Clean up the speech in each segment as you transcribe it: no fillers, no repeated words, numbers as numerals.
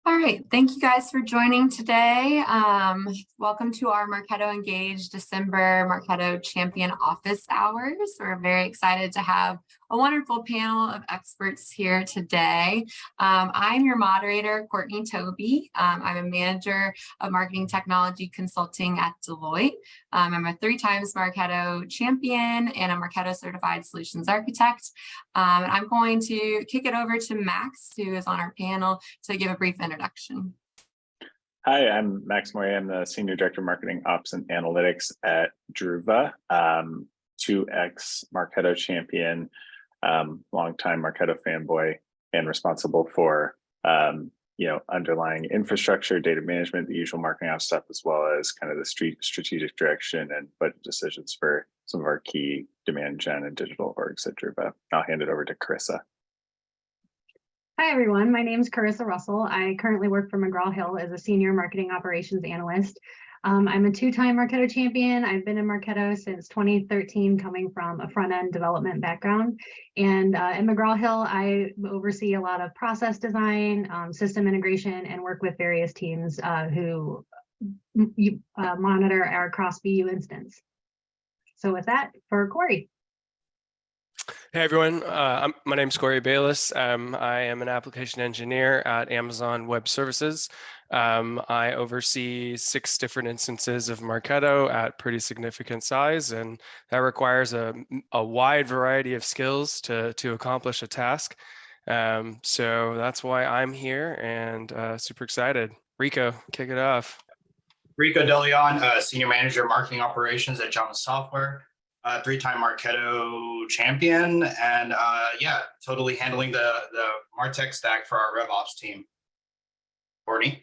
All right, thank you guys for joining today. Welcome to our Marketo Engage December Marketo Champion Office Hours. We're very excited to have a wonderful panel of experts here today. I'm your moderator, Courtney Tobe. I'm a manager of marketing technology consulting at Deloitte. I'm a 3 times Marketo champion and a Marketo certified solutions architect. And I'm going to kick it over to Max, who is on our panel, to give a brief introduction. Hi, I'm Max Maurier. I'm the Senior Director of Marketing Ops and Analytics at Druva, 2X Marketo champion, longtime Marketo fanboy, and responsible for underlying infrastructure, data management, the usual marketing ops stuff, as well as kind of the strategic direction and budget decisions for some of our key demand gen and digital orgs at Druva. I'll hand it over to Carissa. Hi, everyone. My name is Carissa Russell. I currently work for McGraw-Hill as a Senior Marketing Operations Analyst. I'm a 2-time Marketo champion. I've been in Marketo since 2013, coming from a front-end development background. And at McGraw-Hill, I oversee a lot of process design, system integration, and work with various teams who monitor our cross-BU instance. So with that, for Corey. Hey everyone, my name is Corey Bayless. I am an application engineer at Amazon Web Services. I oversee 6 different instances of Marketo at pretty significant size, and that requires a wide variety of skills to accomplish a task. So that's why I'm here and super excited. Rico, kick it off. Enrico de Leon, Senior Manager of Marketing Operations at Jama Software. 3-time Marketo champion, and totally handling the MarTech stack for our RevOps team. Courtney.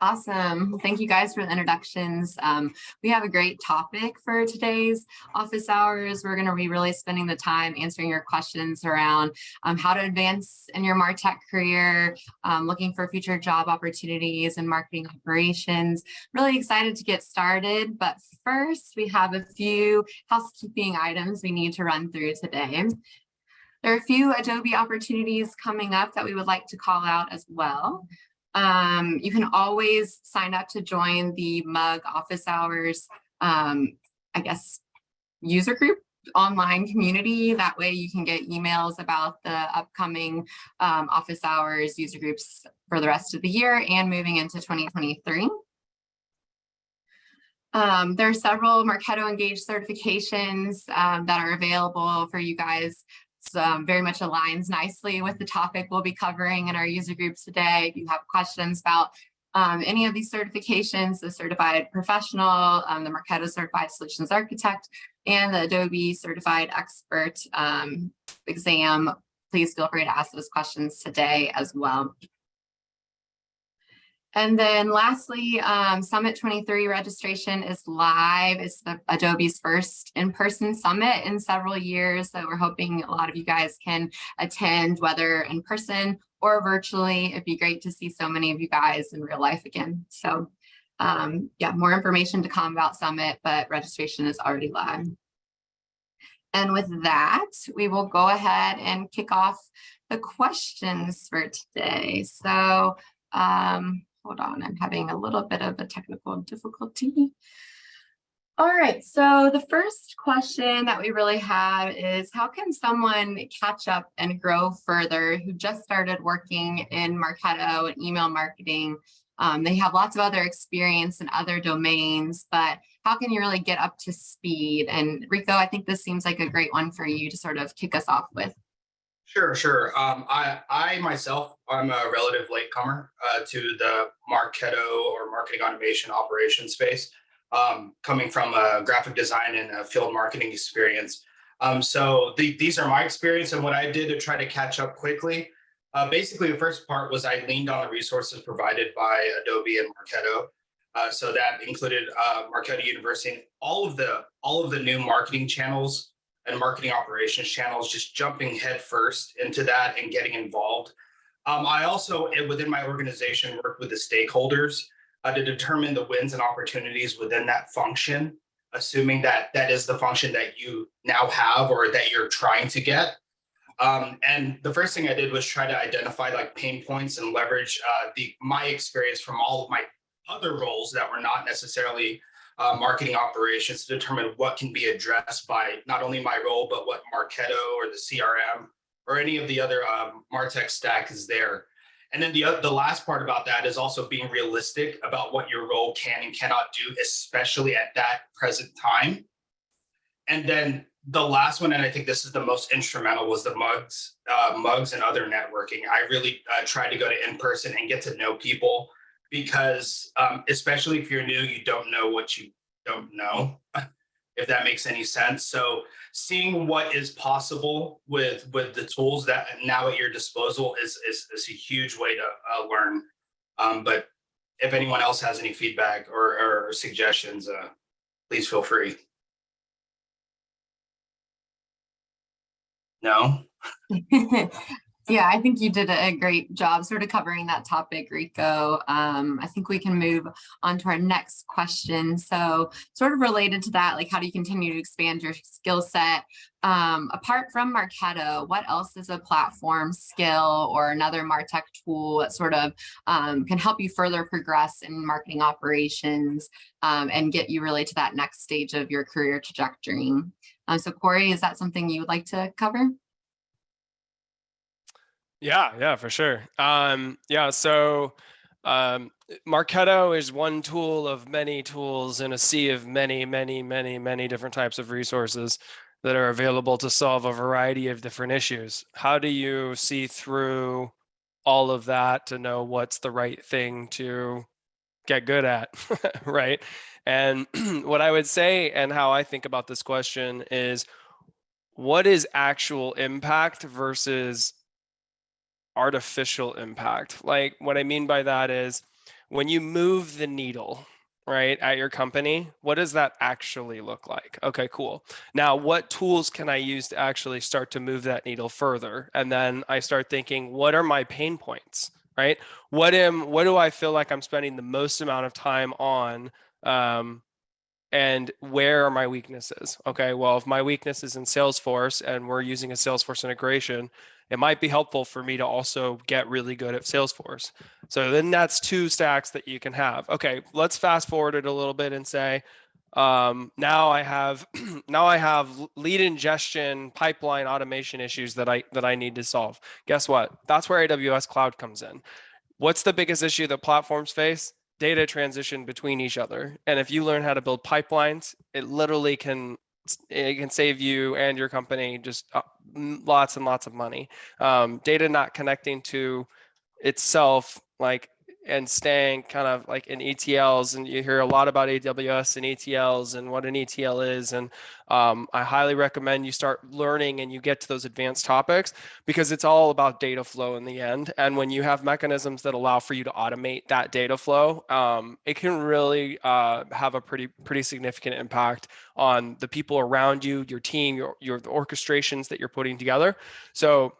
Awesome. Thank you guys for the introductions. We have a great topic for today's office hours. We're going to be really spending the time answering your questions around how to advance in your MarTech career, looking for future job opportunities and marketing operations. Really excited to get started. But first, we have a few housekeeping items we need to run through today. There are a few Adobe opportunities coming up that we would like to call out as well. You can always sign up to join the MUG Office Hours, user group online community. That way you can get emails about the upcoming office hours user groups for the rest of the year and moving into 2023. There are several Marketo Engage certifications that are available for you guys. Very much aligns nicely with the topic we'll be covering in our user groups today. If you have questions about any of these certifications, the Certified Professional, the Marketo Certified Solutions Architect, and the Adobe Certified Expert exam, please feel free to ask those questions today as well. And then lastly, Summit 23 registration is live. It's Adobe's first in-person summit in several years. So we're hoping a lot of you guys can attend, whether in person or virtually. It'd be great to see so many of you guys in real life again. So more information to come about Summit, but registration is already live. And with that, we will go ahead and kick off the questions for today. So, hold on, I'm having a little bit of a technical difficulty. All right, so the first question that we really have is, how can someone catch up and grow further who just started working in Marketo and email marketing? They have lots of other experience in other domains, but how can you really get up to speed? And Rico, I think this seems like a great one for you to sort of kick us off with. Sure. I myself, I'm a relative latecomer to the Marketo or marketing automation operations space, coming from a graphic design and a field marketing experience. So these are my experience and what I did to try to catch up quickly. Basically, the first part was I leaned on the resources provided by Adobe and Marketo. So that included Marketo University and all of the new marketing channels and marketing operations channels, just jumping headfirst into that and getting involved. I also, within my organization, worked with the stakeholders to determine the wins and opportunities within that function, assuming that that is the function that you now have or that you're trying to get. And the first thing I did was try to identify like pain points and leverage my experience from all of my other roles that were not necessarily marketing operations to determine what can be addressed by not only my role, but what Marketo or the CRM or any of the other MarTech stack is there. And then the last part about that is also being realistic about what your role can and cannot do, especially at that present time. And then the last one, and I think this is the most instrumental, was the mugs and other networking. I really tried to go to in-person and get to know people because especially if you're new, you don't know what you don't know, if that makes any sense. So seeing what is possible with the tools that now at your disposal is a huge way to learn. But if anyone else has any feedback or suggestions, please feel free. No? Yeah, I think you did a great job sort of covering that topic, Rico. I think we can move on to our next question. So sort of related to that, like how do you continue to expand your skill set? Apart from Marketo, what else is a platform skill or another MarTech tool that sort of can help you further progress in marketing operations and get you really to that next stage of your career trajectory? So Corey, is that something you would like to cover? Yeah, for sure. So Marketo is one tool of many tools in a sea of many different types of resources that are available to solve a variety of different issues. How do you see through all of that to know what's the right thing to get good at, right? And what I would say and how I think about this question is, what is actual impact versus artificial impact? Like what I mean by that is when you move the needle, right, at your company, what does that actually look like? Okay, cool. Now, what tools can I use to actually start to move that needle further? And then I start thinking, what are my pain points, right? What do I feel like I'm spending the most amount of time on? And where are my weaknesses? Okay, well, if my weakness is in Salesforce and we're using a Salesforce integration, it might be helpful for me to also get really good at Salesforce. So then that's two stacks that you can have. Okay, let's fast forward it a little bit and say, now I have lead ingestion pipeline automation issues that I need to solve. Guess what? That's where AWS Cloud comes in. What's the biggest issue that platforms face? Data transition between each other. And if you learn how to build pipelines, it literally can save you and your company just lots and lots of money. Data not connecting to itself, like, and staying kind of like in ETLs, and you hear a lot about AWS and ETLs and what an ETL is. And I highly recommend you start learning and you get to those advanced topics because it's all about data flow in the end. And when you have mechanisms that allow for you to automate that data flow, it can really have a pretty significant impact on the people around you, your team, your the orchestrations that you're putting together. So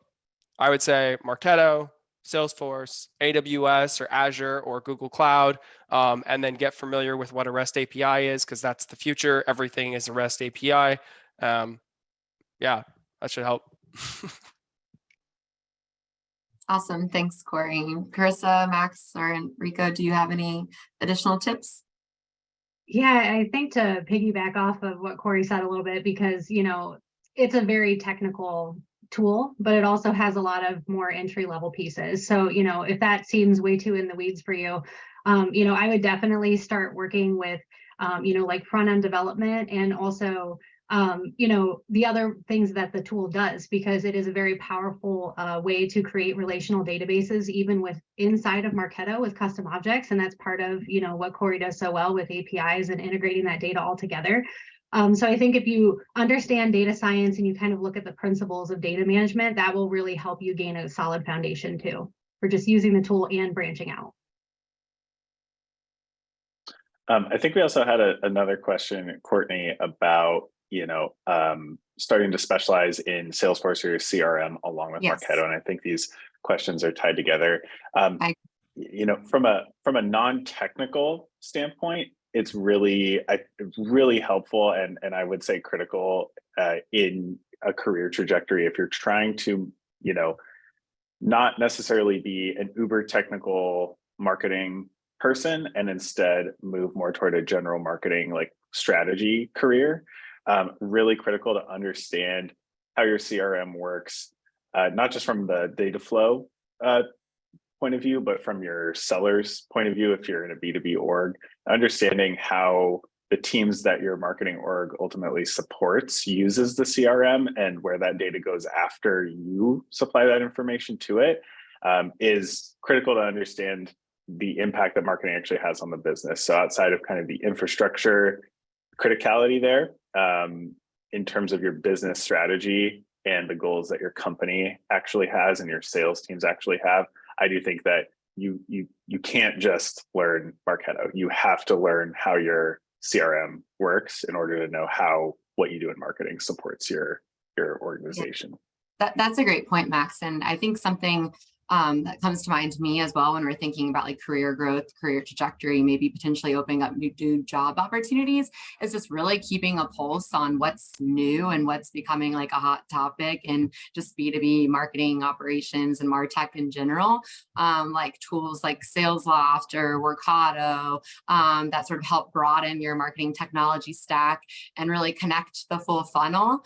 I would say Marketo, Salesforce, AWS or Azure or Google Cloud, and then get familiar with what a REST API is, because that's the future. Everything is a REST API. Yeah, that should help. Awesome. Thanks, Corey. Carissa, Max, or Enrico, do you have any additional tips? Yeah, I think to piggyback off of what Corey said a little bit, because, it's a very technical tool, but it also has a lot of more entry level pieces. So, if that seems way too in the weeds for you, I would definitely start working with, like front end development and also, the other things that the tool does, because it is a very powerful way to create relational databases, even with inside of Marketo with custom objects. And that's part of, what Corey does so well with APIs and integrating that data all together. So I think if you understand data science and you kind of look at the principles of data management, that will really help you gain a solid foundation too, for just using the tool and branching out. I think we also had another question, Courtney, about, starting to specialize in Salesforce or CRM along with Marketo. And I think these questions are tied together. From a non-technical standpoint, it's really helpful and I would say critical in a career trajectory, if you're trying to, not necessarily be an uber technical marketing person and instead move more toward a general marketing like strategy career, really critical to understand how your CRM works, not just from the data flow point of view, but from your seller's point of view. If you're in a B2B org, understanding how the teams that your marketing org ultimately supports uses the CRM and where that data goes after you supply that information to it, is critical to understand the impact that marketing actually has on the business. So outside of kind of the infrastructure criticality there, in terms of your business strategy and the goals that your company actually has and your sales teams actually have, I do think that you can't just learn Marketo. You have to learn how your CRM works in order to know how what you do in marketing supports your organization. That's a great point, Max. And I think something that comes to mind to me as well when we're thinking about like career growth, career trajectory, maybe potentially opening up new job opportunities, is just really keeping a pulse on what's new and what's becoming like a hot topic in just B2B marketing operations and MarTech in general, like tools like SalesLoft or Workato that sort of help broaden your marketing technology stack and really connect the full funnel.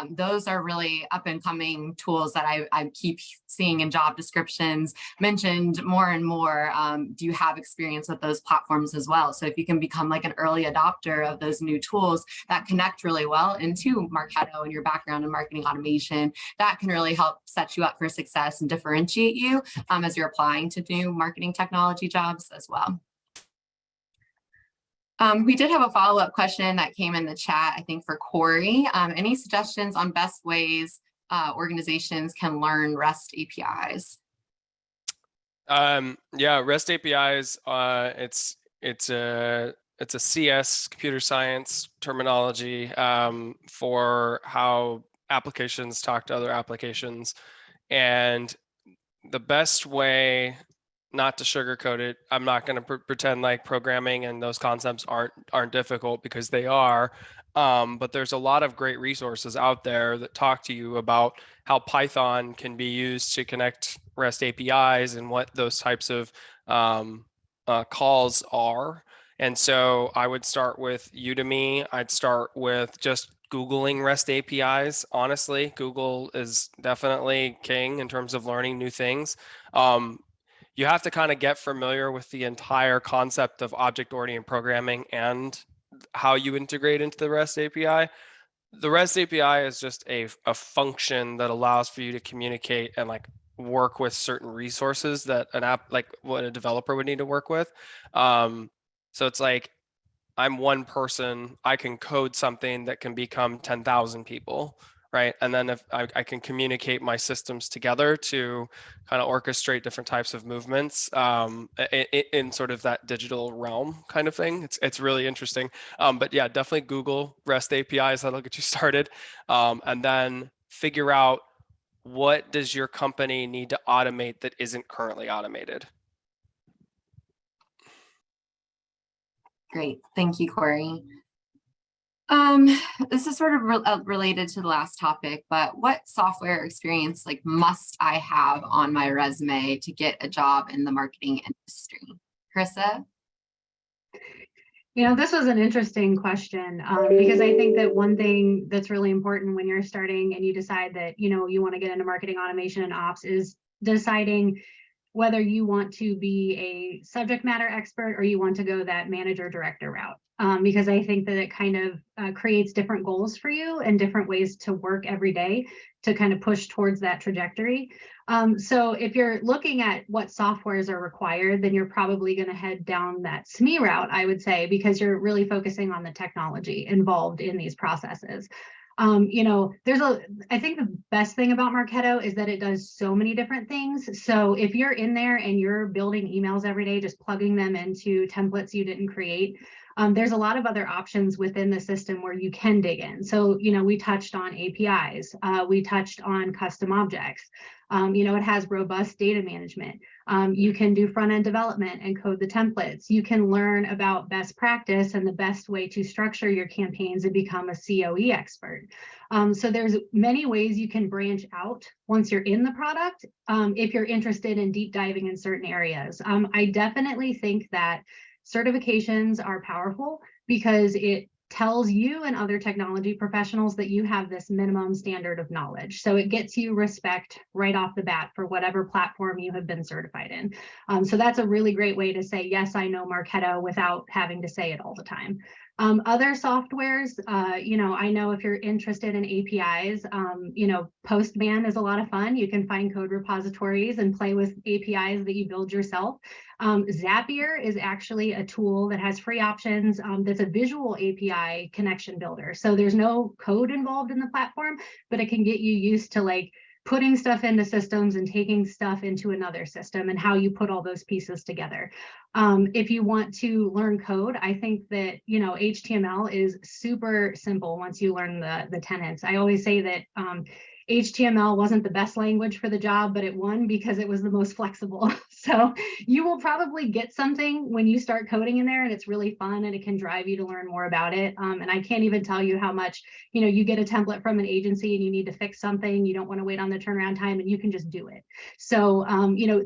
Those are really up and coming tools that I keep seeing in job descriptions mentioned more and more. Do you have experience with those platforms as well? So if you can become like an early adopter of those new tools that connect really well into Marketo and your background in marketing automation, that can really help set you up for success and differentiate you as you're applying to new marketing technology jobs as well. We did have a follow-up question that came in the chat, I think for Corey. Any suggestions on best ways organizations can learn REST APIs? Yeah, REST APIs. It's a CS, computer science terminology for how applications talk to other applications, and the best way, not to sugarcoat it, I'm not going to pretend like programming and those concepts aren't difficult, because they are. But there's a lot of great resources out there that talk to you about how Python can be used to connect REST APIs and what those types of calls are. And so I would start with Udemy. I'd start with just Googling REST APIs. Honestly, Google is definitely king in terms of learning new things. You have to kind of get familiar with the entire concept of object-oriented programming and how you integrate into the REST API. The REST API is just a function that allows for you to communicate and like work with certain resources that an app, like what a developer would need to work with. So it's like, I'm one person, I can code something that can become 10,000 people, right? And then if I can communicate my systems together to kind of orchestrate different types of movements in sort of that digital realm kind of thing. It's really interesting. But yeah, definitely Google REST APIs. That'll get you started. And then figure out, what does your company need to automate that isn't currently automated? Great. Thank you, Corey. This is sort of related to the last topic, but what software experience like must I have on my resume to get a job in the marketing industry? Carissa? You know, this was an interesting question because I think that one thing that's really important when you're starting and you decide that, you know, you want to get into marketing automation and ops is deciding whether you want to be a subject matter expert or you want to go that manager director route. Because I think that it kind of creates different goals for you and different ways to work every day to kind of push towards that trajectory. So if you're looking at what softwares are required, then you're probably going to head down that SME route, I would say, because you're really focusing on the technology involved in these processes. You know, I think the best thing about Marketo is that it does so many different things. So if you're in there and you're building emails every day, just plugging them into templates you didn't create, there's a lot of other options within the system where you can dig in. So, you know, we touched on APIs, we touched on custom objects. You know, it has robust data management. You can do front-end development and code the templates. You can learn about best practice and the best way to structure your campaigns and become a COE expert. So there's many ways you can branch out once you're in the product, if you're interested in deep diving in certain areas. I definitely think that certifications are powerful because it tells you and other technology professionals that you have this minimum standard of knowledge. So it gets you respect right off the bat for whatever platform you have been certified in. So that's a really great way to say, yes, I know Marketo without having to say it all the time. Other softwares, I know if you're interested in APIs, Postman is a lot of fun. You can find code repositories and play with APIs that you build yourself. Zapier is actually a tool that has free options that's a visual API connection builder. So there's no code involved in the platform, but it can get you used to like putting stuff into systems and taking stuff into another system and how you put all those pieces together. If you want to learn code, I think that, HTML is super simple once you learn the tenets. I always say that HTML wasn't the best language for the job, but it won because it was the most flexible. So you will probably get something when you start coding in there, and it's really fun and it can drive you to learn more about it. And I can't even tell you how much, you get a template from an agency and you need to fix something, you don't want to wait on the turnaround time, and you can just do it. So,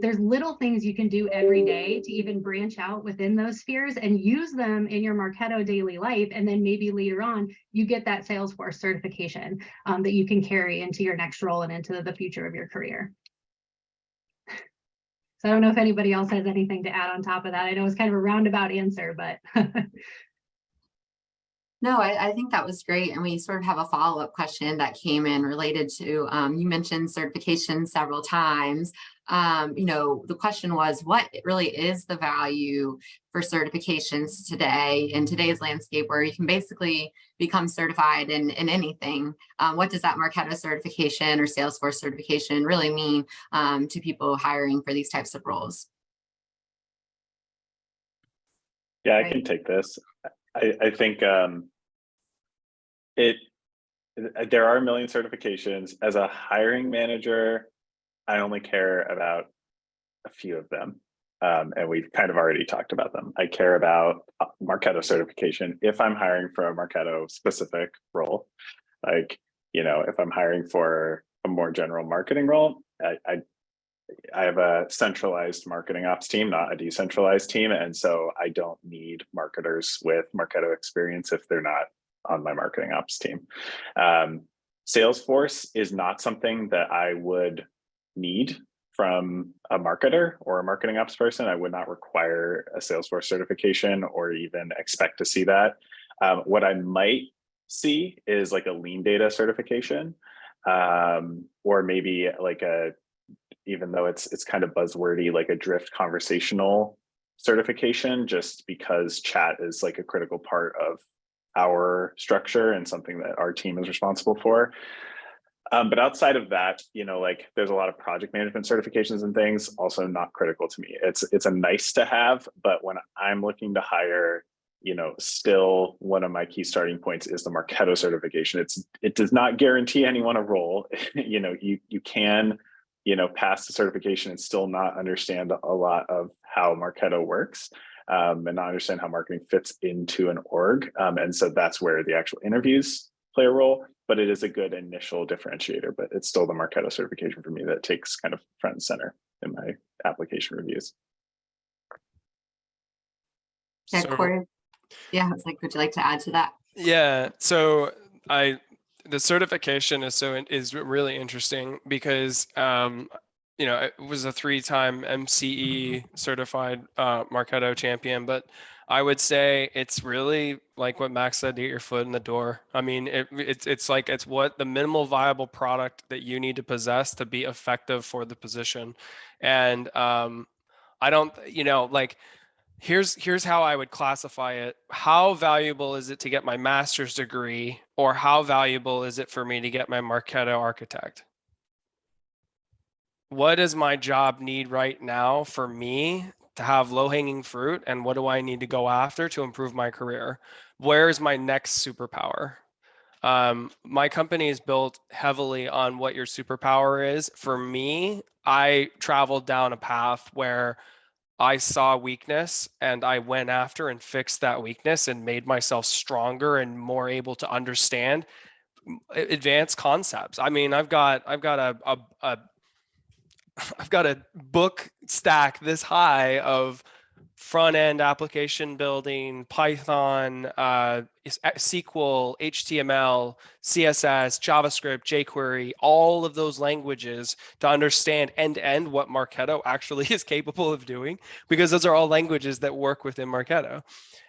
there's little things you can do every day to even branch out within those spheres and use them in your Marketo daily life. And then maybe later on, you get that Salesforce certification that you can carry into your next role and into the future of your career. So I don't know if anybody else has anything to add on top of that. I know it's kind of a roundabout answer, but No, I think that was great. And we sort of have a follow-up question that came in related to, you mentioned certification several times. The question was, what really is the value for certifications today in today's landscape where you can basically become certified in anything? What does that Marketo certification or Salesforce certification really mean to people hiring for these types of roles? Yeah, I can take this. I think there are a million certifications. As a hiring manager, I only care about a few of them. And we've kind of already talked about them. I care about Marketo certification if I'm hiring for a Marketo specific role. Like, if I'm hiring for a more general marketing role, I have a centralized marketing ops team, not a decentralized team. And so I don't need marketers with Marketo experience if they're not on my marketing ops team. Salesforce is not something that I would need from a marketer or a marketing ops person. I would not require a Salesforce certification or even expect to see that. What I might see is like a lean data certification, or maybe like even though it's kind of buzzwordy, like a drift conversational certification, just because chat is like a critical part of our structure and something that our team is responsible for. But outside of that, there's a lot of project management certifications and things, also not critical to me. It's a nice to have, but when I'm looking to hire, still one of my key starting points is the Marketo certification. It does not guarantee anyone a role. You can, pass the certification and still not understand a lot of how Marketo works, and not understand how marketing fits into an org. And so that's where the actual interviews play a role, but it is a good initial differentiator, but it's still the Marketo certification for me that takes kind of front and center in my application reviews. Yeah, Corey. Yeah, it's like, would you like to add to that? Yeah, so the certification is really interesting because it was a 3-time MCE certified Marketo champion, but I would say it's really like what Max said, to get your foot in the door. I mean, it's what the minimal viable product that you need to possess to be effective for the position. And I don't, here's how I would classify it. How valuable is it to get my master's degree, or how valuable is it for me to get my Marketo architect? What does my job need right now for me to have low-hanging fruit, and what do I need to go after to improve my career? Where's my next superpower? My company is built heavily on what your superpower is. For me, I traveled down a path where I saw weakness and I went after and fixed that weakness and made myself stronger and more able to understand advanced concepts. I mean, I've got I've got a book stack this high of front end application building, Python, SQL, HTML, CSS, JavaScript, jQuery, all of those languages to understand end to end what Marketo actually is capable of doing, because those are all languages that work within Marketo,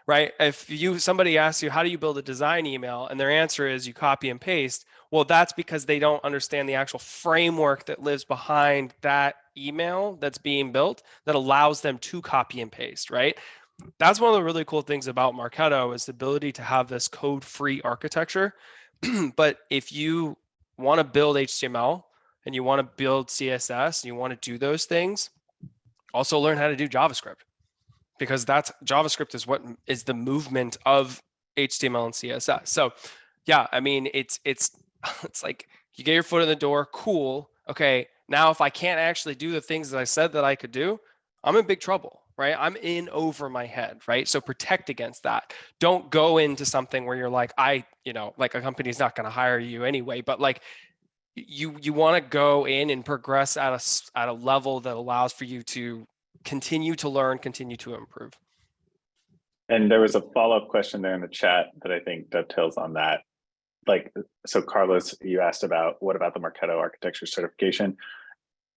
right? If somebody asks you, how do you build a design email? And their answer is you copy and paste. Well, that's because they don't understand the actual framework that lives behind that email that's being built that allows them to copy and paste, right? That's one of the really cool things about Marketo is the ability to have this code-free architecture. But if you want to build HTML and you want to build CSS and you want to do those things, also learn how to do JavaScript, because that's JavaScript is what is the movement of HTML and CSS. So yeah, I mean, it's like you get your foot in the door, cool. Okay, now if I can't actually do the things that I said that I could do, I'm in big trouble, right? I'm in over my head, right? So protect against that. Don't go into something where you're like, like a company's not going to hire you anyway, but like you want to go in and progress at a level that allows for you to continue to learn, continue to improve. And there was a follow-up question there in the chat that I think dovetails on that. Like, so Carlos, you asked about what about the Marketo architecture certification?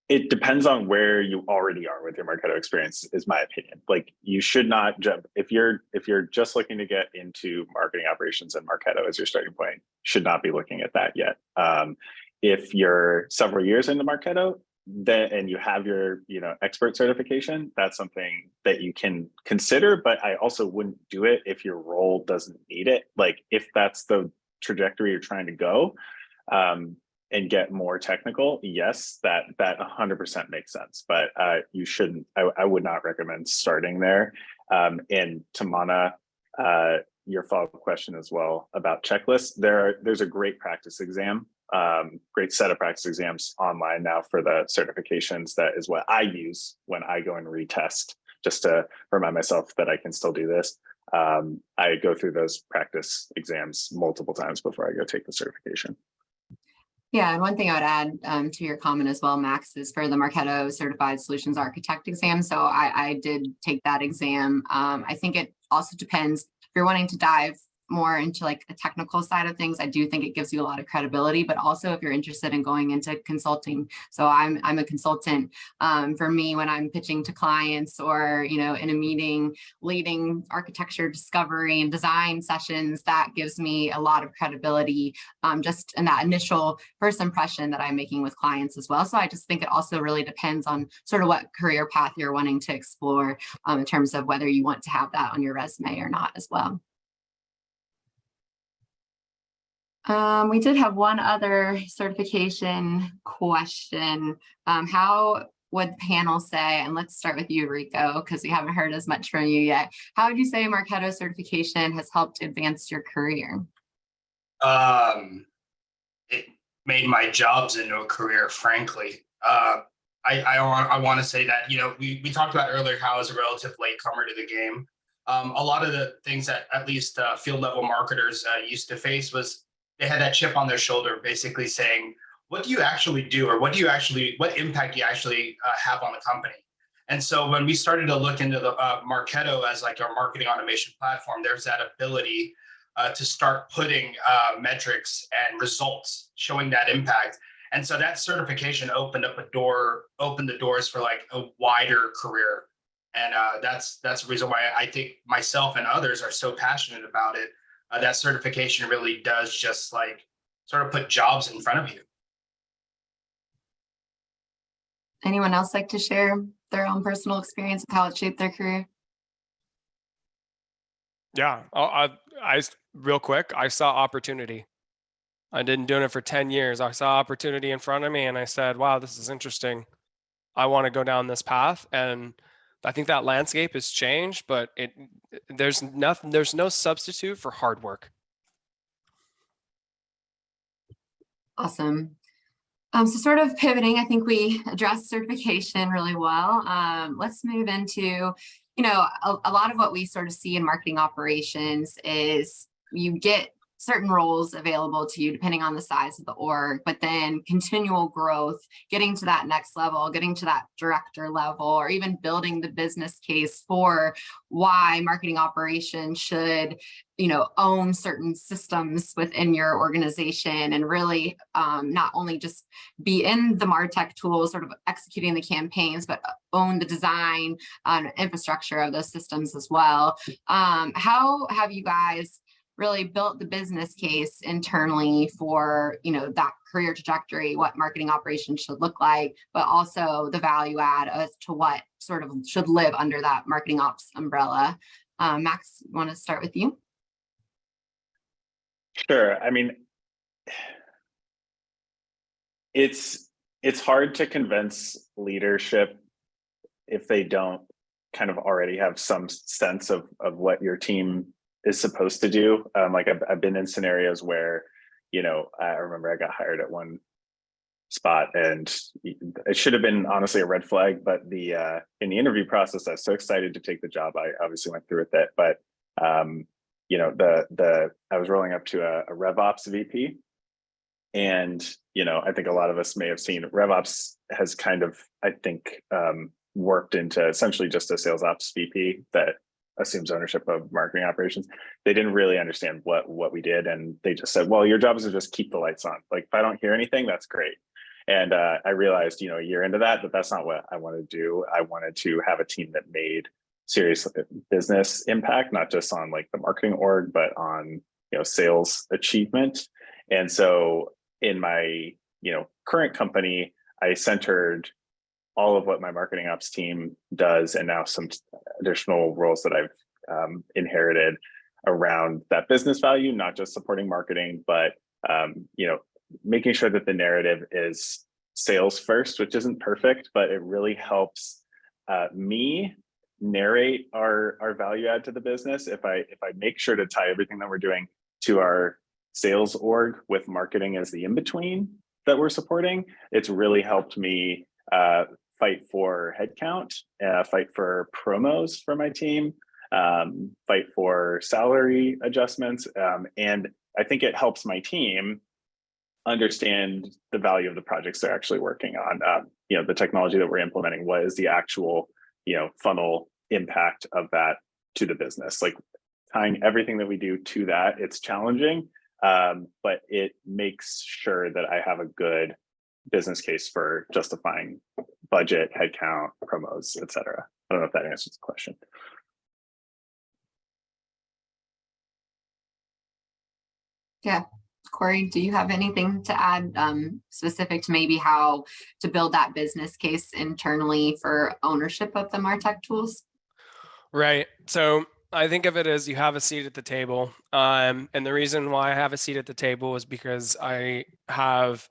It depends on where you already are with your Marketo experience, is my opinion. Like, you should not jump if you're just looking to get into marketing operations and Marketo as your starting point, should not be looking at that yet. If you're several years into Marketo, then and you have your expert certification, that's something that you can consider. But I also wouldn't do it if your role doesn't need it. Like, if that's the trajectory you're trying to go and get more technical, yes, that 100% makes sense. But you shouldn't. I would not recommend starting there. And Tamana, your follow-up question as well about checklists. There's a great practice exam, great set of practice exams online now for the certifications. That is what I use when I go and retest, just to remind myself that I can still do this. I go through those practice exams multiple times before I go take the certification. Yeah, and one thing I would add to your comment as well, Max, is for the Marketo Certified Solutions Architect exam. So I did take that exam. I think it also depends if you're wanting to dive more into like a technical side of things. I do think it gives you a lot of credibility, but also if you're interested in going into consulting. So I'm a consultant. For me, when I'm pitching to clients or, in a meeting, leading architecture discovery and design sessions, that gives me a lot of credibility just in that initial first impression that I'm making with clients as well. So I just think it also really depends on sort of what career path you're wanting to explore in terms of whether you want to have that on your resume or not as well. We did have one other certification question. How would the panel say, and let's start with you, Rico, because we haven't heard as much from you yet. How would you say Marketo certification has helped advance your career? It made my jobs into a career, frankly. I want to say that, we talked about earlier how I was a relative latecomer to the game. A lot of the things that at least field level marketers used to face was they had that chip on their shoulder, basically saying, what do you actually do? Or what impact do you actually have on the company? And so when we started to look into the Marketo as like our marketing automation platform, there's that ability to start putting metrics and results showing that impact. And so that certification opened the doors for like a wider career. And that's the reason why I think myself and others are so passionate about it. That certification really does just like sort of put jobs in front of you. Anyone else like to share their own personal experience of how it shaped their career? Yeah, I real quick, I saw opportunity. I didn't do it for 10 years. I saw opportunity in front of me and I said, wow, this is interesting. I want to go down this path. And I think that landscape has changed, but there's no substitute for hard work. Awesome. So sort of pivoting, I think we addressed certification really well. Let's move into, a lot of what we sort of see in marketing operations is you get certain roles available to you depending on the size of the org, but then continual growth, getting to that next level, getting to that director level, or even building the business case for why marketing operations should own certain systems within your organization, and really not only just be in the MarTech tools, sort of executing the campaigns, but own the design infrastructure of those systems as well. How have you guys really built the business case internally for that career trajectory, what marketing operations should look like, but also the value add as to what sort of should live under that marketing ops umbrella? Max, want to start with you? Sure. I mean, it's hard to convince leadership if they don't kind of already have some sense of what your team is supposed to do. Like I've been in scenarios where, I remember I got hired at one spot and it should have been honestly a red flag, but in the interview process, I was so excited to take the job. I obviously went through with it, but I was rolling up to a RevOps VP, and I think a lot of us may have seen RevOps has kind of, I think, worked into essentially just a sales ops VP that assumes ownership of marketing operations. They didn't really understand what we did, and they just said, well, your job is to just keep the lights on. Like, if I don't hear anything, that's great. And I realized, a year into that that's not what I wanted to do. I wanted to have a team that made serious business impact, not just on like the marketing org, but on sales achievement. And so in my current company, I centered all of what my marketing ops team does, and now some additional roles that I've inherited around that business value, not just supporting marketing, but making sure that the narrative is sales first, which isn't perfect, but it really helps me narrate our value add to the business. If I make sure to tie everything that we're doing to our sales org with marketing as the in-between that we're supporting, it's really helped me fight for headcount, fight for promos for my team, fight for salary adjustments. And I think it helps my team understand the value of the projects they're actually working on. The technology that we're implementing, what is the actual, funnel impact of that to the business? Like, tying everything that we do to that, it's challenging, but it makes sure that I have a good business case for justifying budget, headcount, promos, et cetera. I don't know if that answers the question. Yeah. Corey, do you have anything to add specific to maybe how to build that business case internally for ownership of the MarTech tools? Right. So I think of it as you have a seat at the table. And the reason why I have a seat at the table is because I have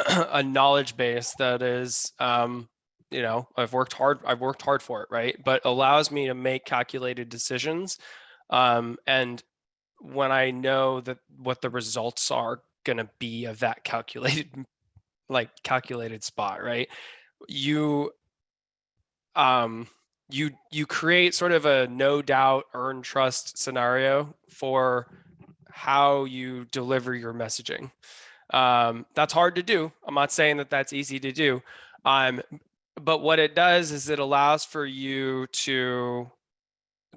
a knowledge base that is, I've worked hard for it, right? But allows me to make calculated decisions. And when I know that what the results are going to be of that calculated spot, right? You create sort of a no doubt, earn trust scenario for how you deliver your messaging. That's hard to do. I'm not saying that that's easy to do. But what it does is it allows for you to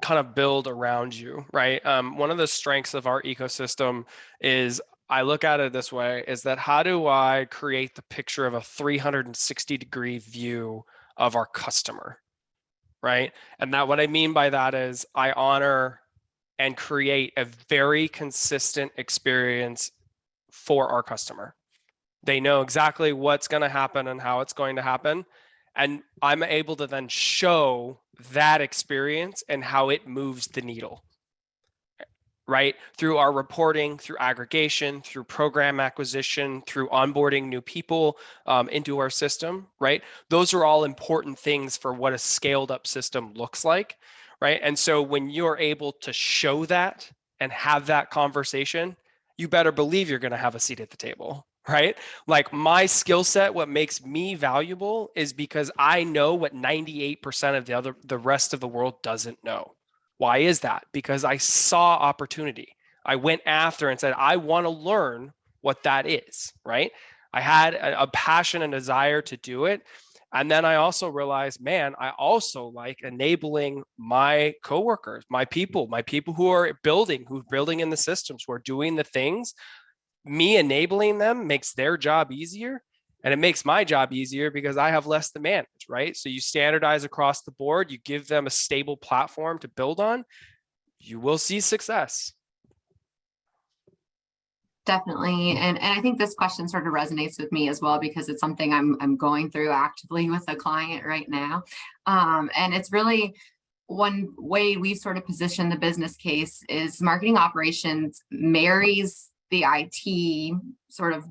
kind of build around you, right? One of the strengths of our ecosystem is, I look at it this way, is that how do I create the picture of a 360-degree view of our customer, right? And that, what I mean by that is I honor and create a very consistent experience for our customer. They know exactly what's going to happen and how it's going to happen. And I'm able to then show that experience and how it moves the needle, right? Through our reporting, through aggregation, through program acquisition, through onboarding new people into our system, right? Those are all important things for what a scaled up system looks like, right? And so when you're able to show that and have that conversation, you better believe you're going to have a seat at the table, right? Like my skill set, what makes me valuable is because I know what 98% of the rest of the world doesn't know. Why is that? Because I saw opportunity. I went after and said, I want to learn what that is, right? I had a passion and desire to do it. And then I also realized, man, I also like enabling my coworkers, my people who are building in the systems, who are doing the things. Me enabling them makes their job easier, and it makes my job easier because I have less to manage, right? So you standardize across the board, you give them a stable platform to build on, you will see success. Definitely. And I think this question sort of resonates with me as well, because it's something I'm going through actively with a client right now. And it's really one way we've sort of positioned the business case is marketing operations marries the IT sort of,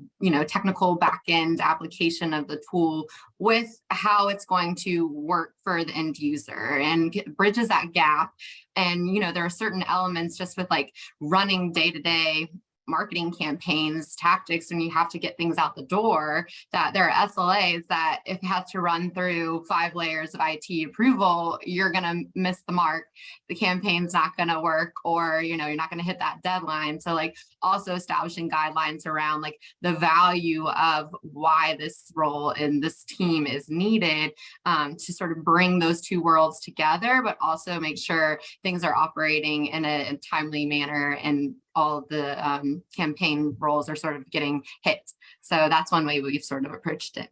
technical back-end application of the tool with how it's going to work for the end user and bridges that gap. And, there are certain elements just with like running day-to-day marketing campaigns, tactics, and you have to get things out the door, that there are SLAs that if it has to run through 5 layers of IT approval, you're going to miss the mark. The campaign's not going to work, or, you're not going to hit that deadline. So like also establishing guidelines around like the value of why this role in this team is needed, to sort of bring those two worlds together, but also make sure things are operating in a timely manner and all of the campaign roles are sort of getting hit. So that's one way we've sort of approached it.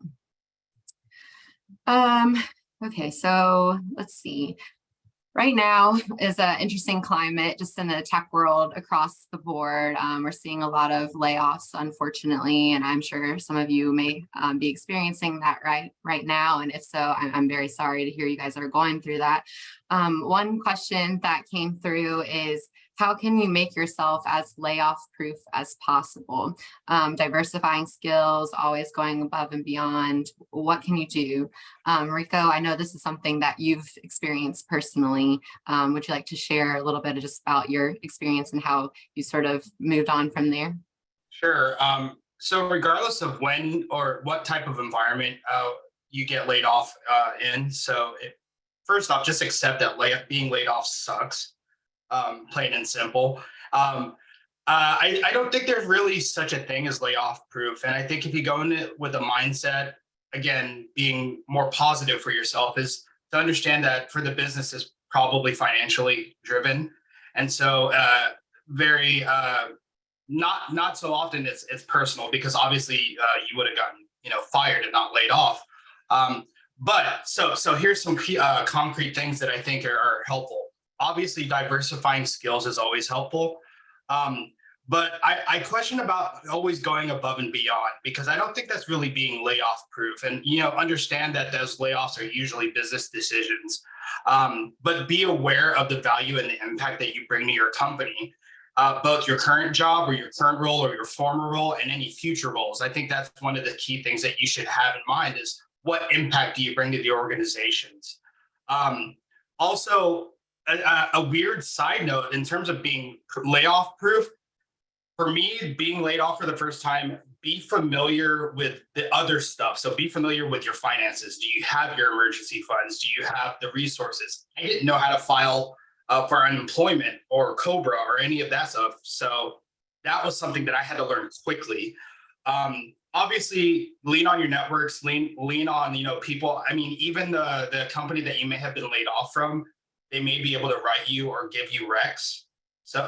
Okay, so let's see. Right now is an interesting climate just in the tech world across the board. We're seeing a lot of layoffs, unfortunately, and I'm sure some of you may be experiencing that right now. And if so, I'm very sorry to hear you guys are going through that. One question that came through is, how can you make yourself as layoff proof as possible? Diversifying skills, always going above and beyond. What can you do? Enrico, I know this is something that you've experienced personally. Would you like to share a little bit just about your experience and how you sort of moved on from there? Sure. So regardless of when or what type of environment you get laid off in, first off, just accept that being laid off sucks. Plain and simple. I don't think there's really such a thing as layoff proof. And I think if you go in it with a mindset, again, being more positive for yourself, is to understand that for the business is probably financially driven. And so very not so often it's personal, because obviously you would have gotten fired and not laid off. But so here's some concrete things that I think are helpful. Obviously, diversifying skills is always helpful. But I question about always going above and beyond, because I don't think that's really being layoff proof. And, understand that those layoffs are usually business decisions. But be aware of the value and the impact that you bring to your company, both your current job or your current role or your former role and any future roles. I think that's one of the key things that you should have in mind is what impact do you bring to the organizations? Also, a weird side note in terms of being layoff proof, for me, being laid off for the first time, be familiar with the other stuff. So be familiar with your finances. Do you have your emergency funds? Do you have the resources? I didn't know how to file for unemployment or COBRA or any of that stuff. So that was something that I had to learn quickly. Obviously, lean on your networks, lean on people. I mean, even the company that you may have been laid off from, they may be able to write you or give you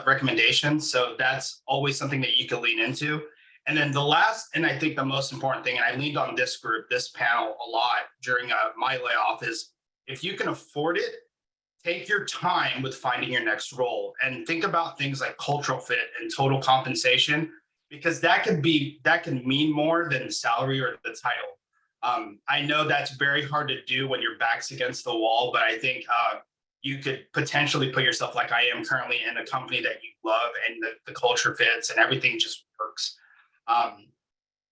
recommendations. So that's always something that you can lean into. And then the last, and I think the most important thing, and I leaned on this panel a lot during my layoff, is if you can afford it, take your time with finding your next role and think about things like cultural fit and total compensation, because that can mean more than salary or the title. I know that's very hard to do when your back's against the wall, but I think you could potentially put yourself, like I am currently, in a company that you love and the culture fits and everything just works.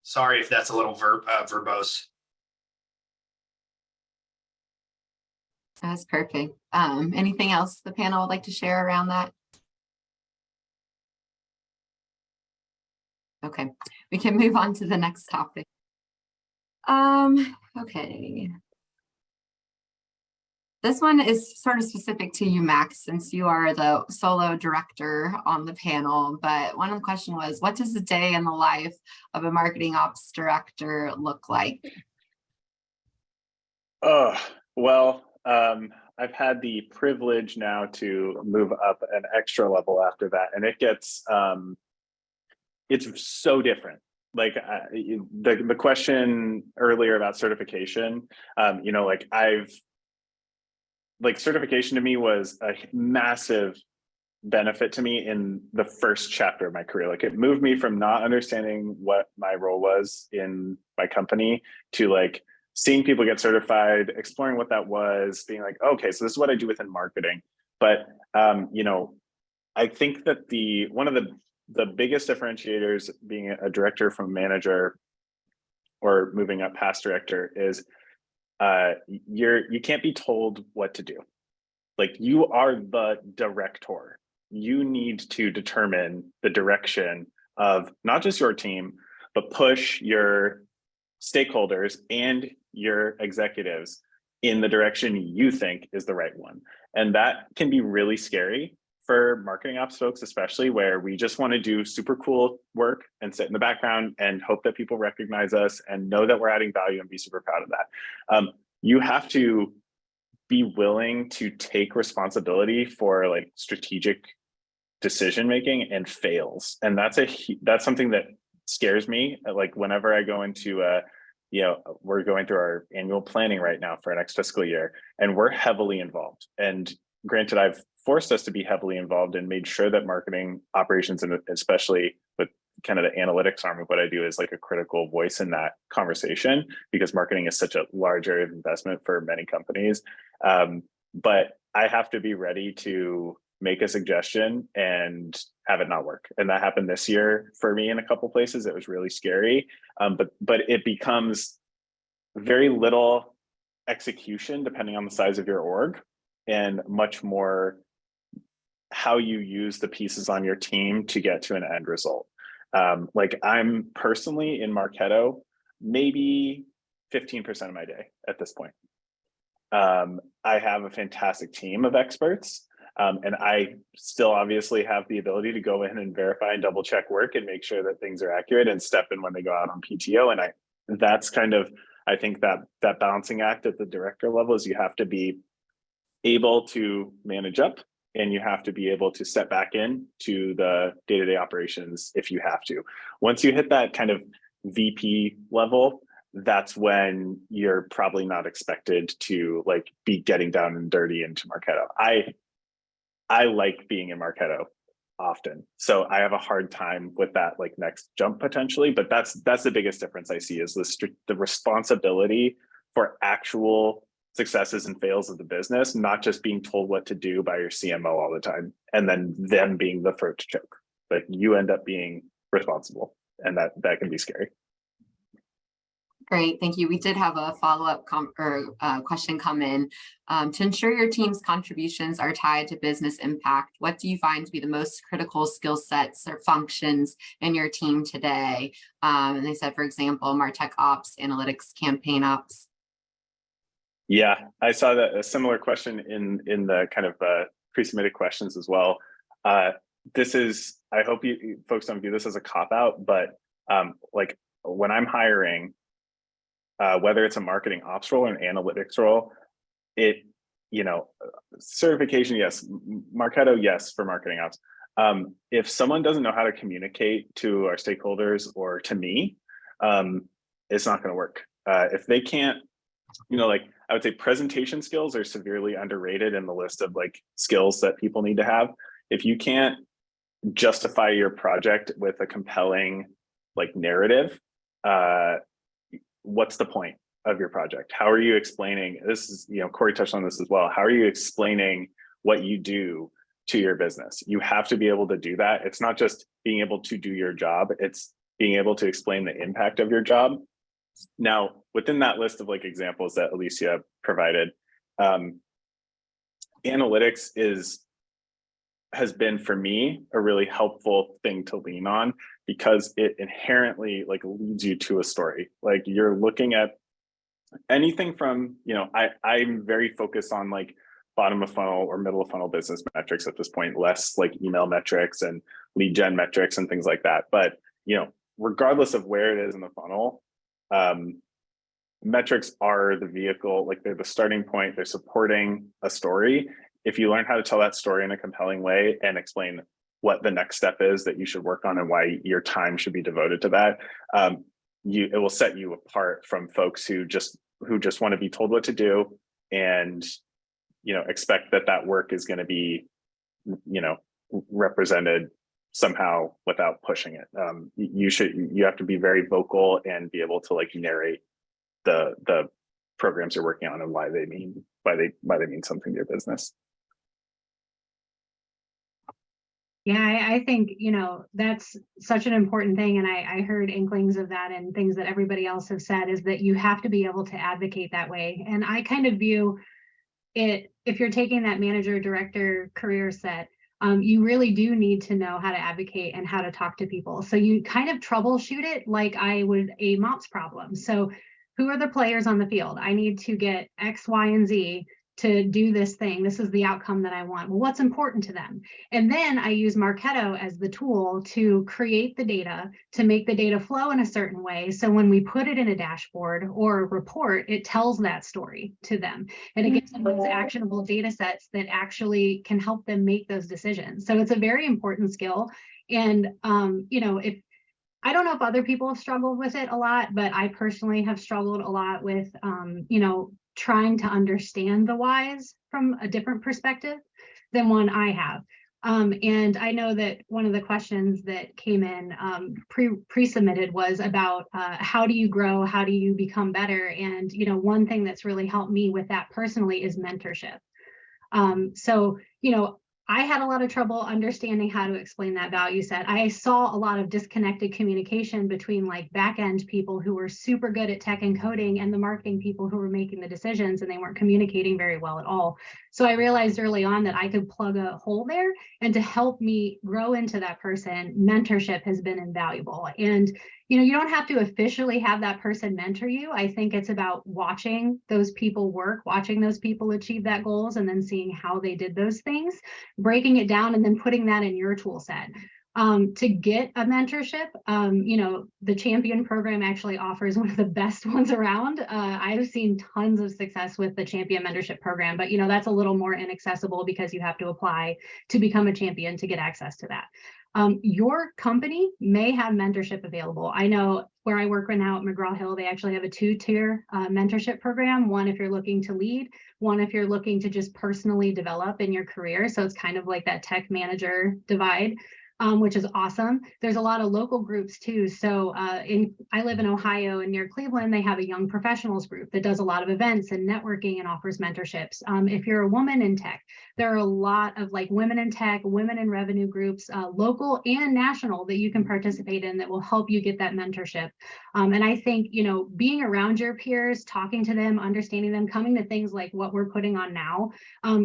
Sorry if that's a little verbose. That's perfect. Anything else the panel would like to share around that? Okay, we can move on to the next topic. Okay. This one is sort of specific to you, Max, since you are the solo director on the panel. But one of the question was, what does the day in the life of a marketing ops director look like? Oh, well, I've had the privilege now to move up an extra level after that, and it gets, it's so different. Like the question earlier about certification, you know, like certification to me was a massive benefit to me in the first chapter of my career. Like it moved me from not understanding what my role was in my company to like seeing people get certified, exploring what that was, being like, okay, so this is what I do within marketing. But you know, I think that one of the biggest differentiators being a director from manager or moving up past director is you can't be told what to do. Like you are the director. You need to determine the direction of not just your team, but push your stakeholders and your executives in the direction you think is the right one. And that can be really scary for marketing ops folks, especially where we just want to do super cool work and sit in the background and hope that people recognize us and know that we're adding value and be super proud of that. You have to be willing to take responsibility for like strategic decision making and fails, and that's something that scares me. Like whenever I go into you know, we're going through our annual planning right now for our next fiscal year, and we're heavily involved. And granted, I've forced us to be heavily involved and made sure that marketing operations, and especially with kind of the analytics arm of what I do, is like a critical voice in that conversation, because marketing is such a large area of investment for many companies. But I have to be ready to make a suggestion and have it not work. And that happened this year for me in a couple places. It was really scary. But it becomes very little execution depending on the size of your org, and much more how you use the pieces on your team to get to an end result. Like I'm personally in Marketo, maybe 15% of my day at this point. I have a fantastic team of experts. And I still obviously have the ability to go in and verify and double check work and make sure that things are accurate and step in when they go out on PTO. And that's kind of, I think that balancing act at the director level is you have to be able to manage up, and you have to be able to step back in to the day-to-day operations if you have to. Once you hit that kind of VP level, that's when you're probably not expected to like be getting down and dirty into Marketo. I like being in Marketo often, so I have a hard time with that like next jump potentially. But that's the biggest difference I see, is the responsibility for actual successes and fails of the business, not just being told what to do by your CMO all the time, and then them being the throat to choke. But you end up being responsible, and that can be scary. Great, thank you. We did have a follow-up question come in. To ensure your team's contributions are tied to business impact, what do you find to be the most critical skill sets or functions in your team today? And they said, for example, MarTech ops, analytics, campaign ops. Yeah, I saw that a similar question in the kind of pre-submitted questions as well. This is, I hope you folks don't view this as a cop-out, but like when I'm hiring, whether it's a marketing ops role or an analytics role, you know, certification, yes. Marketo, yes, for marketing ops. If someone doesn't know how to communicate to our stakeholders or to me, it's not going to work. If they can't, you know, like I would say presentation skills are severely underrated in the list of like skills that people need to have. If you can't justify your project with a compelling like narrative, what's the point of your project? How are you explaining this? Is, you know, Corey touched on this as well. How are you explaining what you do to your business? You have to be able to do that. It's not just being able to do your job, it's being able to explain the impact of your job. Now, within that list of like examples that Alicia provided, analytics has been for me a really helpful thing to lean on, because it inherently like leads you to a story. Like you're looking at anything from, I'm very focused on like bottom of funnel or middle of funnel business metrics at this point, less like email metrics and lead gen metrics and things like that. But, regardless of where it is in the funnel, metrics are the vehicle, like they're the starting point, they're supporting a story. If you learn how to tell that story in a compelling way and explain what the next step is that you should work on and why your time should be devoted to that, it will set you apart from folks who just want to be told what to do and expect that work is going to be represented somehow without pushing it. You have to be very vocal and be able to like narrate the programs you're working on and why they mean something to your business. Yeah, I think, that's such an important thing. And I heard inklings of that and things that everybody else have said, is that you have to be able to advocate that way. And I kind of view it, if you're taking that manager, director career set, you really do need to know how to advocate and how to talk to people. So you kind of troubleshoot it like I would a MOPS problem. So who are the players on the field? I need to get X, Y, and Z to do this thing. This is the outcome that I want. Well, what's important to them? And then I use Marketo as the tool to create the data, to make the data flow in a certain way. So when we put it in a dashboard or a report, it tells that story to them. And it gives them those actionable data sets that actually can help them make those decisions. So it's a very important skill. And, if I don't know if other people have struggled with it a lot, but I personally have struggled a lot with, trying to understand the whys from a different perspective than one I have. And I know that one of the questions that came in pre-submitted was about how do you grow? How do you become better? And, one thing that's really helped me with that personally is mentorship. I had a lot of trouble understanding how to explain that value set. I saw a lot of disconnected communication between like back-end people who were super good at tech and coding and the marketing people who were making the decisions, and they weren't communicating very well at all. So I realized early on that I could plug a hole there, and to help me grow into that person, mentorship has been invaluable. And you don't have to officially have that person mentor you. I think it's about watching those people work, watching those people achieve that goals, and then seeing how they did those things, breaking it down, and then putting that in your tool set. To get a mentorship, the Champion program actually offers one of the best ones around. I've seen tons of success with the Champion mentorship program, but that's a little more inaccessible because you have to apply to become a champion to get access to that. Your company may have mentorship available. I know where I work right now at McGraw-Hill, they actually have a 2-tier mentorship program. One if you're looking to lead, one if you're looking to just personally develop in your career. So it's kind of like that tech manager divide. Which is awesome. There's a lot of local groups too. So I live in Ohio, and near Cleveland, they have a young professionals group that does a lot of events and networking and offers mentorships. If you're a woman in tech, there are a lot of like women in tech, women in revenue groups, local and national, that you can participate in that will help you get that mentorship. And I think, being around your peers, talking to them, understanding them, coming to things like what we're putting on now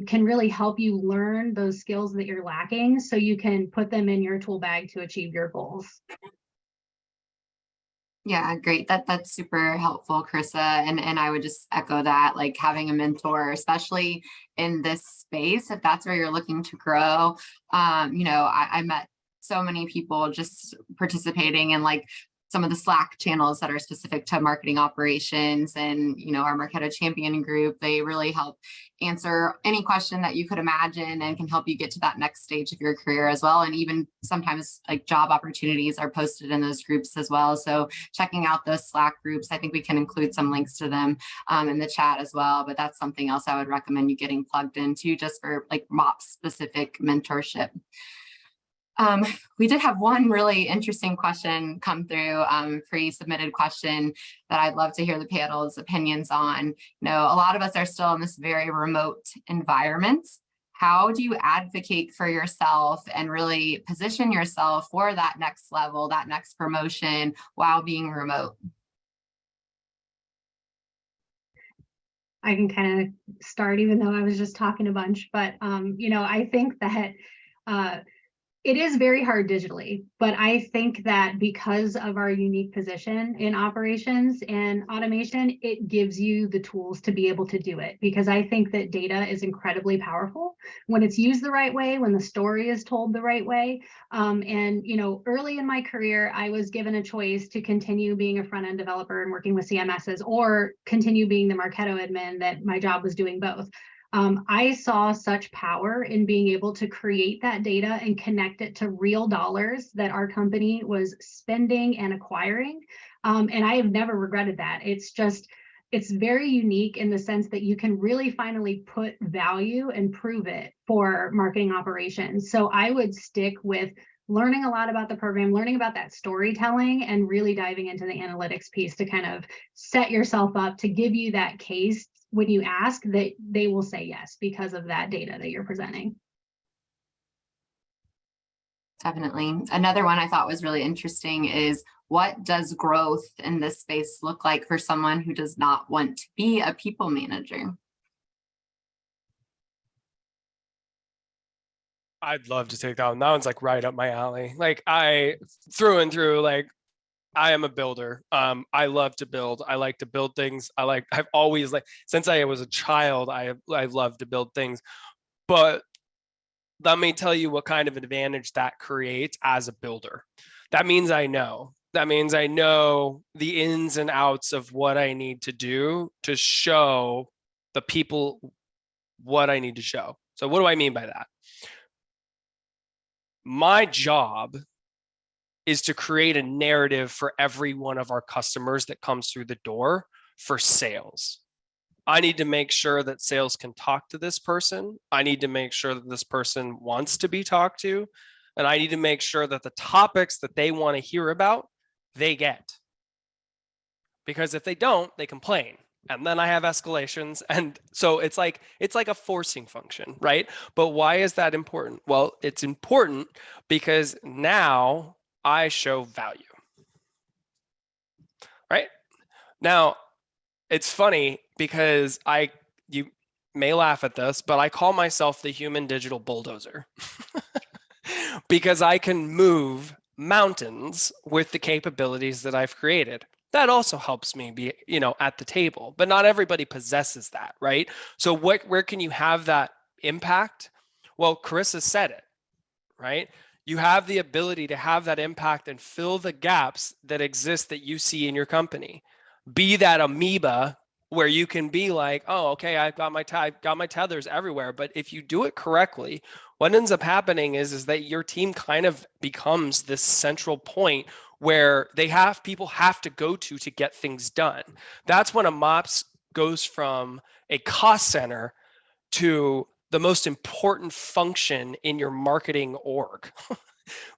can really help you learn those skills that you're lacking so you can put them in your tool bag to achieve your goals. Yeah, great. That's super helpful, Carissa. And I would just echo that, like having a mentor, especially in this space, if that's where you're looking to grow. I met so many people just participating in like some of the Slack channels that are specific to marketing operations, and our Marketo Champion group. They really help answer any question that you could imagine and can help you get to that next stage of your career as well. And even sometimes like job opportunities are posted in those groups as well. So checking out those Slack groups, I think we can include some links to them in the chat as well. But that's something else I would recommend you getting plugged into, just for like MOPS specific mentorship. We did have one really interesting question come through, pre-submitted question that I'd love to hear the panel's opinions on. A lot of us are still in this very remote environment. How do you advocate for yourself and really position yourself for that next level, that next promotion while being remote? I can kind of start, even though I was just talking a bunch, but I think that It is very hard digitally, but I think that because of our unique position in operations and automation, it gives you the tools to be able to do it. Because I think that data is incredibly powerful when it's used the right way, when the story is told the right way. And early in my career, I was given a choice to continue being a front-end developer and working with CMSs, or continue being the Marketo admin, that my job was doing both. I saw such power in being able to create that data and connect it to real dollars that our company was spending and acquiring. And I have never regretted that. It's very unique in the sense that you can really finally put value and prove it for marketing operations. So I would stick with learning a lot about the program, learning about that storytelling, and really diving into the analytics piece to kind of set yourself up to give you that case when you ask, that they will say yes because of that data that you're presenting. Definitely. Another one I thought was really interesting is, what does growth in this space look like for someone who does not want to be a people manager? I'd love to take that one. That one's like right up my alley. Like, I through and through, like, I am a builder. I love to build. I like to build things. I've always, like, since I was a child, I've loved to build things. But let me tell you what kind of advantage that creates as a builder. That means I know the ins and outs of what I need to do to show the people what I need to show. So what do I mean by that? My job is to create a narrative for every one of our customers that comes through the door for sales. I need to make sure that sales can talk to this person. I need to make sure that this person wants to be talked to. And I need to make sure that the topics that they want to hear about, they get. Because if they don't, they complain. And then I have escalations. And so it's like a forcing function, right? But why is that important? Well, it's important because now I show value, right? Now, it's funny because you may laugh at this, but I call myself the human digital bulldozer because I can move mountains with the capabilities that I've created. That also helps me be, at the table, but not everybody possesses that, right? So where can you have that impact? Well, Carissa said it, right? You have the ability to have that impact and fill the gaps that exist that you see in your company. Be that amoeba where you can be like, oh, okay, I've got my tethers everywhere. But if you do it correctly, what ends up happening is that your team kind of becomes this central point where people have to go to get things done. That's when a MOPS goes from a cost center to the most important function in your marketing org.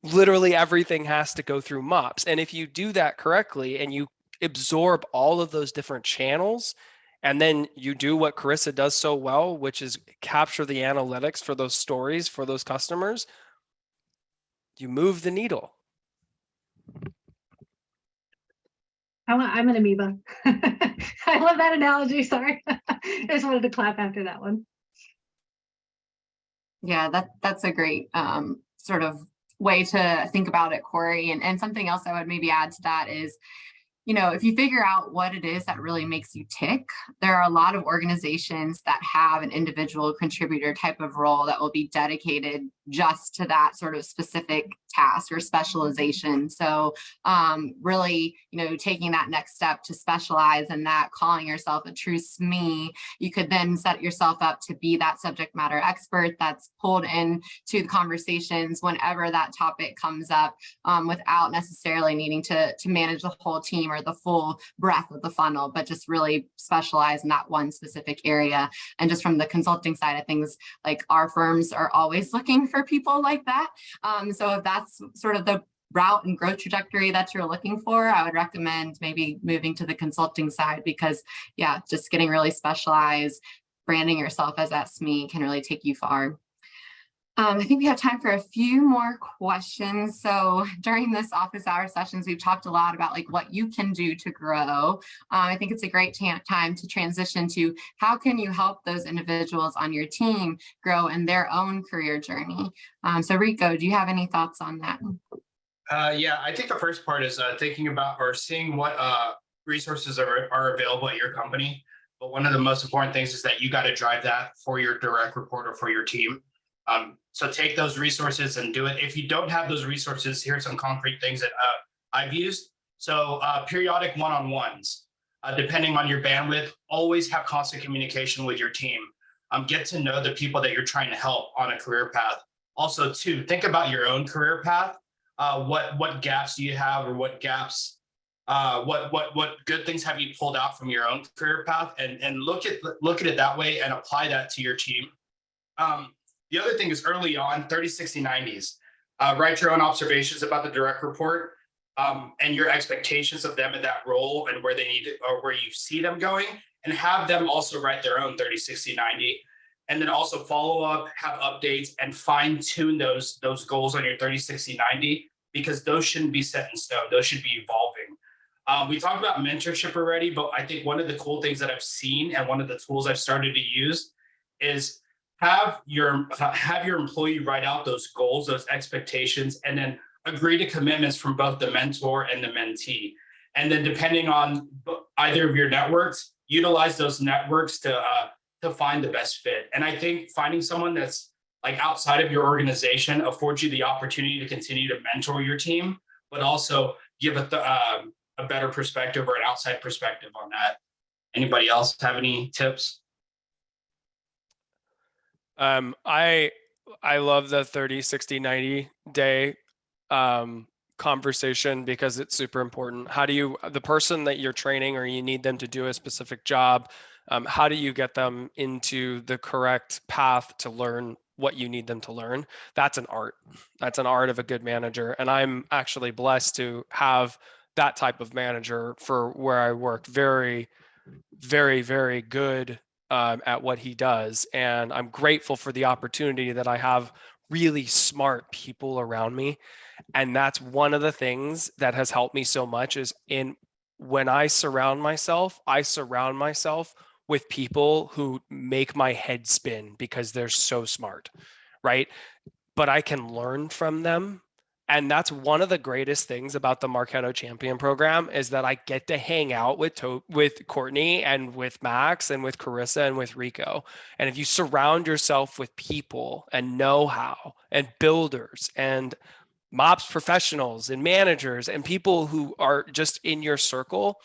Literally everything has to go through MOPS. And if you do that correctly and you absorb all of those different channels, and then you do what Carissa does so well, which is capture the analytics for those stories, for those customers, you move the needle. I'm an amoeba. I love that analogy. Sorry. I just wanted to clap after that one. Yeah, that's a great sort of way to think about it, Corey. And something else I would maybe add to that is, if you figure out what it is that really makes you tick, there are a lot of organizations that have an individual contributor type of role that will be dedicated just to that sort of specific task or specialization. So really, taking that next step to specialize in that, calling yourself a true SME, you could then set yourself up to be that subject matter expert that's pulled into the conversations whenever that topic comes up, without necessarily needing to manage the whole team or the full breadth of the funnel, but just really specialize in that one specific area. And just from the consulting side of things, like, our firms are always looking for people like that. So if that's sort of the route and growth trajectory that you're looking for, I would recommend maybe moving to the consulting side, because just getting really specialized, branding yourself as that SME can really take you far. I think we have time for a few more questions. So during this office hour sessions, we've talked a lot about like what you can do to grow. I think it's a great time to transition to how can you help those individuals on your team grow in their own career journey. So Rico, do you have any thoughts on that? Yeah, I think the first part is thinking about or seeing what resources are available at your company. But one of the most important things is that you got to drive that for your direct report or for your team. So take those resources and do it. If you don't have those resources, here's some concrete things that I've used. So periodic one-on-ones, depending on your bandwidth, always have constant communication with your team. Get to know the people that you're trying to help on a career path. Also, too, think about your own career path. What gaps do you have, or what gaps? What good things have you pulled out from your own career path, and look at it that way and apply that to your team. The other thing is early on 30, 60, 90s. Write your own observations about the direct report and your expectations of them in that role and where they need to, or where you see them going, and have them also write their own 30, 60, 90. And then also follow up, have updates, and fine tune those goals on your 30, 60, 90, because those shouldn't be set in stone. Those should be evolving. We talked about mentorship already, but I think one of the cool things that I've seen and one of the tools I've started to use is have your employee write out those goals, those expectations, and then agree to commitments from both the mentor and the mentee. And then depending on either of your networks, utilize those networks to find the best fit. And I think finding someone that's like outside of your organization affords you the opportunity to continue to mentor your team, but also give a better perspective or an outside perspective on that. Anybody else have any tips? I love the 30, 60, 90 day conversation, because it's super important. How do you, the person that you're training or you need them to do a specific job, how do you get them into the correct path to learn what you need them to learn? That's an art. That's an art of a good manager. And I'm actually blessed to have that type of manager for where I work. Very, very, very good at what he does. And I'm grateful for the opportunity that I have really smart people around me. And that's one of the things that has helped me so much is when I surround myself with people who make my head spin because they're so smart, right? But I can learn from them. And that's one of the greatest things about the Marketo Champion program, is that I get to hang out with Courtney and with Max and with Carissa and with Rico. And if you surround yourself with people and know-how and builders and MOPs professionals and managers and people who are just in your circle,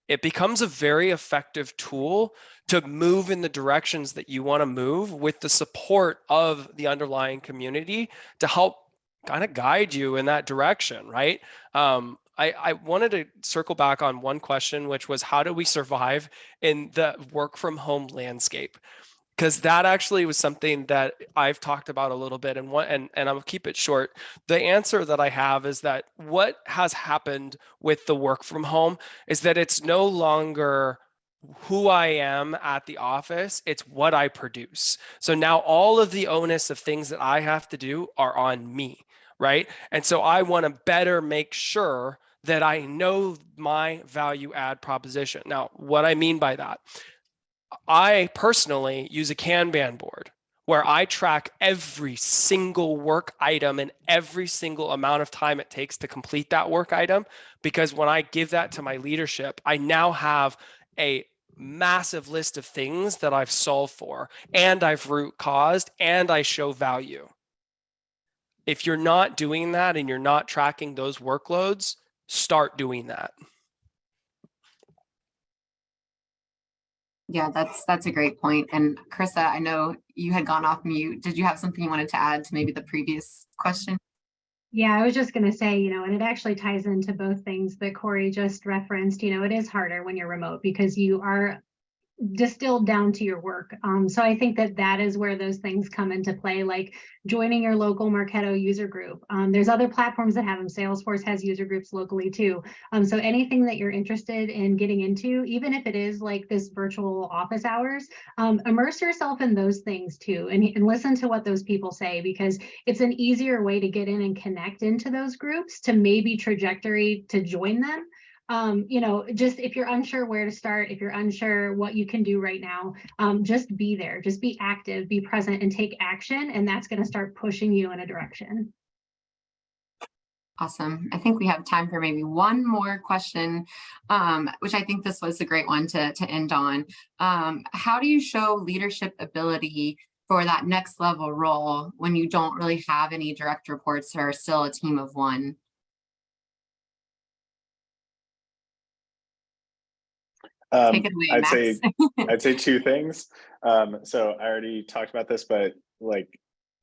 it becomes a very effective tool to move in the directions that you want to move, with the support of the underlying community to help kind of guide you in that direction, right? I wanted to circle back on one question, which was, how do we survive in the work from home landscape? Because that actually was something that I've talked about a little bit, and I'll keep it short. The answer that I have is that what has happened with the work from home is that it's no longer who I am at the office, it's what I produce. So now all of the onus of things that I have to do are on me, right? And so I want to better make sure that I know my value add proposition. Now, what I mean by that, I personally use a Kanban board where I track every single work item and every single amount of time it takes to complete that work item, because when I give that to my leadership, I now have a massive list of things that I've solved for, and I've root caused, and I show value. If you're not doing that and you're not tracking those workloads, start doing that. Yeah, that's a great point. And Carissa, I know you had gone off mute. Did you have something you wanted to add to maybe the previous question? Yeah, I was just going to say, and it actually ties into both things that Corey just referenced. It is harder when you're remote because you are distilled down to your work. So I think that that is where those things come into play, like joining your local Marketo user group. There's other platforms that have them. Salesforce has user groups locally too. So anything that you're interested in getting into, even if it is like this virtual office hours, immerse yourself in those things too, and listen to what those people say, because it's an easier way to get in and connect into those groups to maybe trajectory to join them. You know, just if you're unsure where to start, if you're unsure what you can do right now, just be there, just be active, be present, and take action. And that's going to start pushing you in a direction. Awesome. I think we have time for maybe one more question, which I think this was a great one to end on. How do you show leadership ability for that next level role when you don't really have any direct reports or still a team of one? Take it away, I'd say two things. So I already talked about this, but like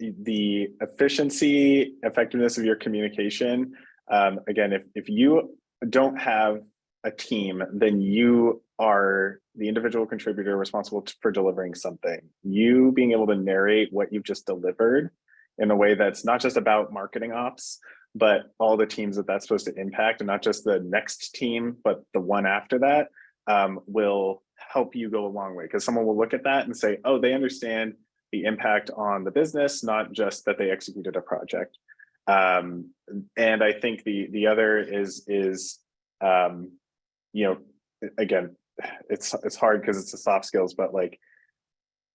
the efficiency, effectiveness of your communication. Again, if you don't have a team, then you are the individual contributor responsible for delivering something. You being able to narrate what you've just delivered in a way that's not just about marketing ops, but all the teams that that's supposed to impact, and not just the next team, but the one after that. Will help you go a long way, because someone will look at that and say, oh, they understand the impact on the business, not just that they executed a project. And I think the other is you know, again, it's hard because it's the soft skills, but like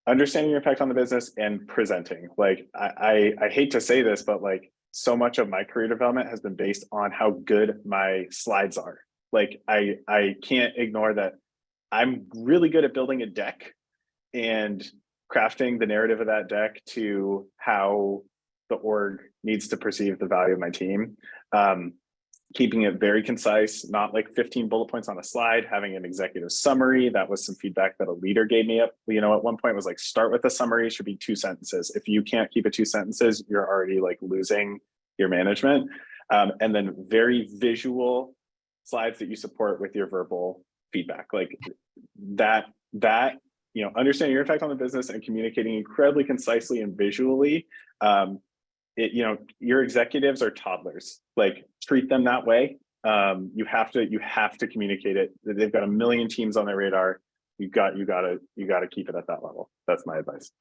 understanding your impact on the business and presenting. Like I hate to say this, but like so much of my career development has been based on how good my slides are. Like I can't ignore that I'm really good at building a deck and crafting the narrative of that deck to how the org needs to perceive the value of my team. Keeping it very concise, not like 15 bullet points on a slide, having an executive summary. That was some feedback that a leader gave me up, you know, at one point was like, start with a summary, should be 2 sentences. If you can't keep it 2 sentences, you're already like losing your management. And then very visual slides that you support with your verbal feedback, like that, you know, understanding your impact on the business and communicating incredibly concisely and visually. You know, your executives are toddlers, like treat them that way. You have to communicate it. They've got a million teams on their radar. You got to keep it at that level. That's my advice.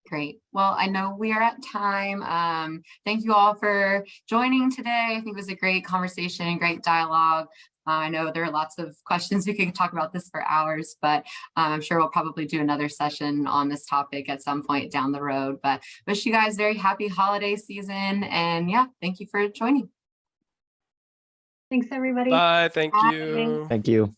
Great. Well, I know we are at time. Thank you all for joining today. I think it was a great conversation, great dialogue. I know there are lots of questions. We could talk about this for hours, but I'm sure we'll probably do another session on this topic at some point down the road. But wish you guys very happy holiday season. And yeah, thank you for joining. Thanks, everybody. Bye. Thank Bye. you. Thank you.